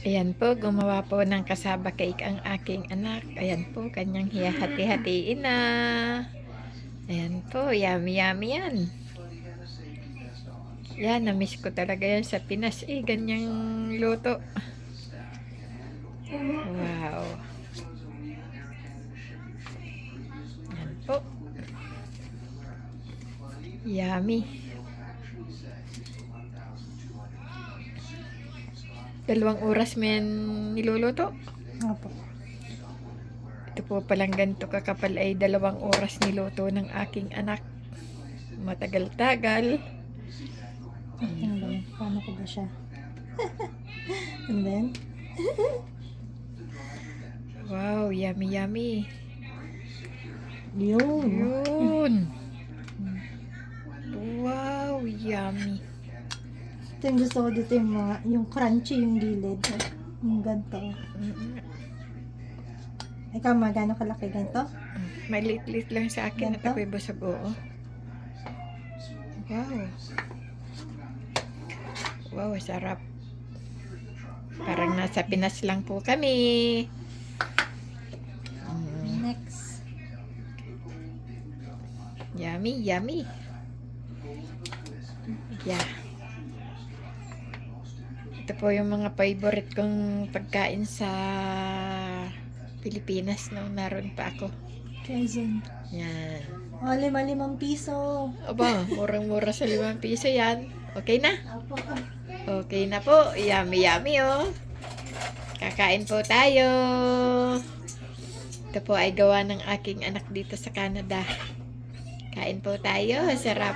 Ayan po, gumawa po ng kasaba cake ang aking anak. Ayan po, kanyang hihati-hatiin na. Ayan po, yummy yummy yan. Yan, na-miss ko talaga yan sa Pinas ganyang luto. Wow. Yan po. Yummy. 2 oras mo yan niluluto. Opo. Ito po palang ganito kakapal ay 2 oras niluto ng aking anak. Matagal-tagal. Ano ba yun? Paano ko ba siya? And then? Wow, yummy yummy. Yun. Yun. Wow, yummy. Ito yung gusto ko dito yung mga, yung crunchy yung gilid. Yung ganito. Ikaw, magano kalaki ganito? Maliit-liit lang sa akin at Ganito? ako'y busog, oo. Wow. Wow, sarap. Parang nasa Pinas lang po kami. Next. Yummy, yummy. Yeah. Ito po yung mga favorite kong pagkain sa Pilipinas nung naroon pa ako. Quezon. Yan. O, 5 piso. Aba, murang-mura sa 5 piso yan. Okay na? Opo. Okay na po. Yummy, yummy, oh. Kakain po tayo. Ito po ay gawa ng aking anak dito sa Canada. Kain po tayo. Sarap.